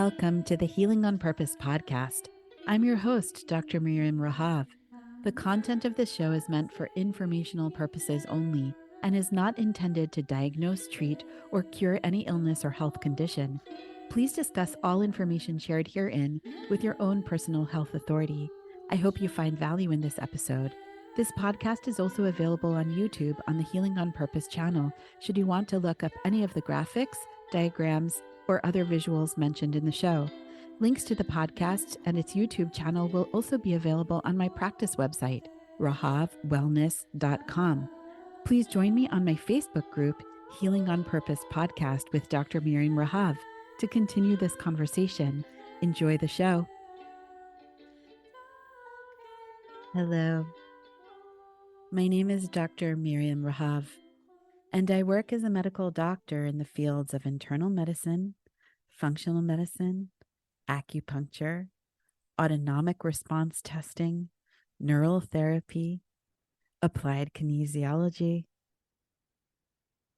Welcome to the Healing on Purpose podcast. I'm your host, Dr. Miriam Rahav. The content of this show is meant for informational purposes only and is not intended to diagnose, treat, or cure any illness or health condition. Please discuss all information shared herein with your own personal health authority. I hope you find value in this episode. This podcast is also available on YouTube on the Healing on Purpose channel, should you want to look up any of the graphics, diagrams, or other visuals mentioned in the show. Links to the podcast and its YouTube channel will also be available on my practice website, rahavwellness.com. Please join me on my Facebook group, Healing on Purpose Podcast with Dr. Miriam Rahav, to continue this conversation. Enjoy the show. Hello. My name is Dr. Miriam Rahav, and I work as a medical doctor in the fields of internal medicine, functional medicine, acupuncture, autonomic response testing, neural therapy, applied kinesiology,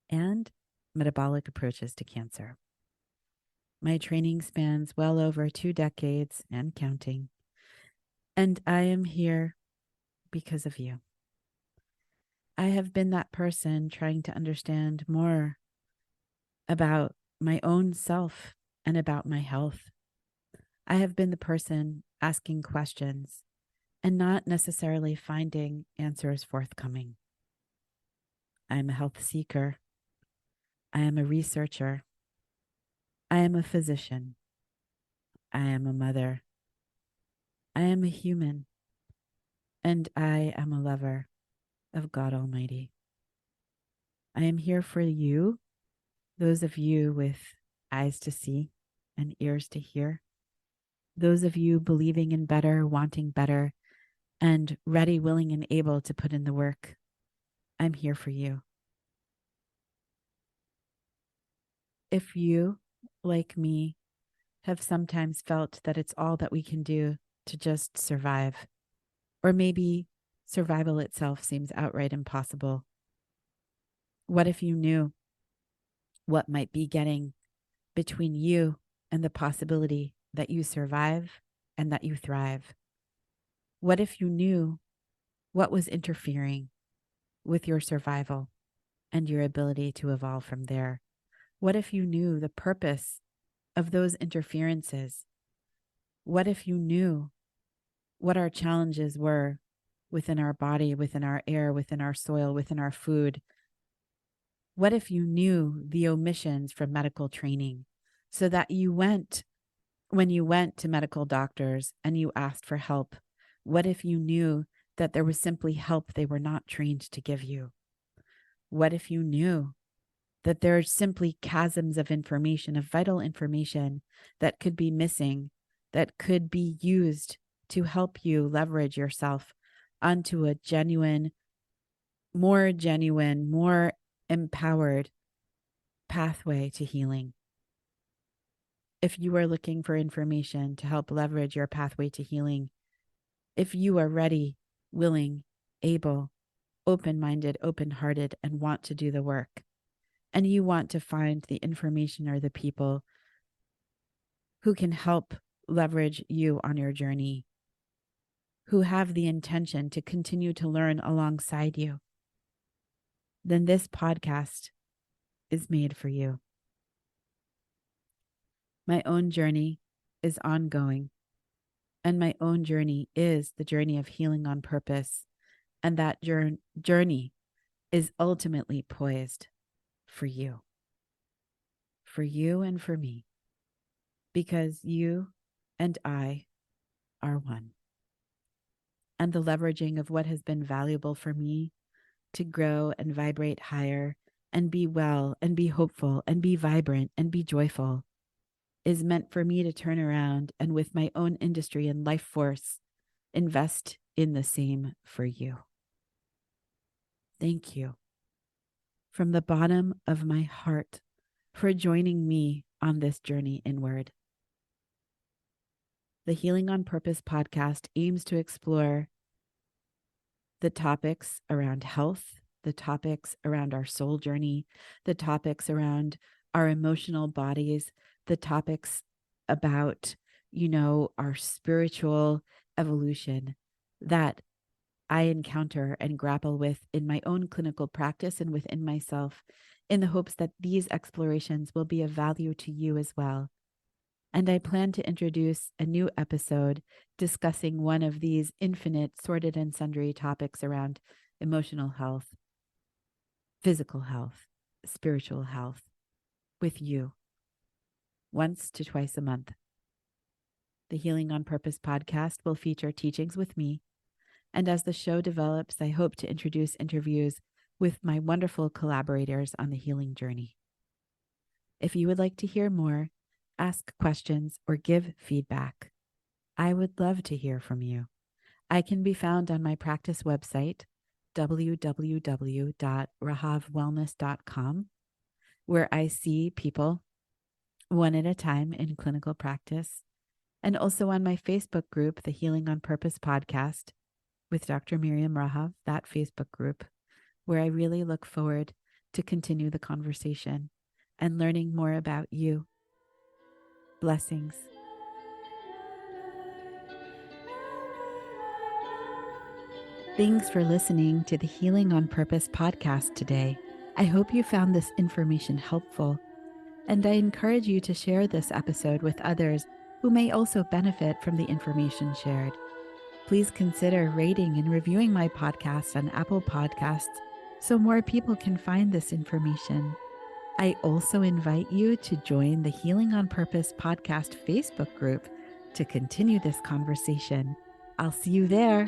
and metabolic approaches to cancer. My training spans well over 2 decades and counting, and I am here because of you. I have been that person trying to understand more about my own self and about my health. I have been the person asking questions and not necessarily finding answers forthcoming. I am a health seeker. I am a researcher. I am a physician. I am a mother. I am a human. And I am a lover of God Almighty. I am here for you, those of you with eyes to see and ears to hear, those of you believing in better, wanting better, and ready, willing, and able to put in the work. I'm here for you. If you, like me, have sometimes felt that it's all that we can do to just survive, or maybe survival itself seems outright impossible, what if you knew what might be getting between you and the possibility that you survive and that you thrive? What if you knew what was interfering with your survival and your ability to evolve from there? What if you knew the purpose of those interferences? What if you knew what our challenges were within our body, within our air, within our soil, within our food? What if you knew the omissions from medical training so that when you went to medical doctors and you asked for help, what if you knew that there was simply help they were not trained to give you? What if you knew that there are simply chasms of information, of vital information that could be missing, that could be used to help you leverage yourself onto a more empowered pathway to healing? If you are looking for information to help leverage your pathway to healing, if you are ready, willing, able, open-minded, open-hearted, and want to do the work, and you want to find the information or the people who can help leverage you on your journey, who have the intention to continue to learn alongside you, then this podcast is made for you. My own journey is ongoing, and my own journey is the journey of healing on purpose, and that journey is ultimately poised for you and for me, because you and I are one. And the leveraging of what has been valuable for me to grow and vibrate higher and be well and be hopeful and be vibrant and be joyful is meant for me to turn around and with my own industry and life force, invest in the same for you. Thank you from the bottom of my heart for joining me on this journey inward. The Healing on Purpose podcast aims to explore the topics around health, the topics around our soul journey, the topics around our emotional bodies, the topics about, our spiritual evolution that I encounter and grapple with in my own clinical practice and within myself, in the hopes that these explorations will be of value to you as well. And I plan to introduce a new episode discussing one of these infinite, sorted, and sundry topics around emotional health, physical health, spiritual health with you once to twice a month. The Healing on Purpose podcast will feature teachings with me. And as the show develops, I hope to introduce interviews with my wonderful collaborators on the healing journey. If you would like to hear more, ask questions, or give feedback, I would love to hear from you. I can be found on my practice website, www.rahavwellness.com, where I see people one at a time in clinical practice, and also on my Facebook group, the Healing on Purpose podcast with Dr. Miriam Rahav, that Facebook group, where I really look forward to continue the conversation and learning more about you. Blessings. Thanks for listening to the Healing on Purpose podcast today. I hope you found this information helpful, and I encourage you to share this episode with others who may also benefit from the information shared. Please consider rating and reviewing my podcast on Apple Podcasts so more people can find this information. I also invite you to join the Healing on Purpose podcast Facebook group to continue this conversation. I'll see you there.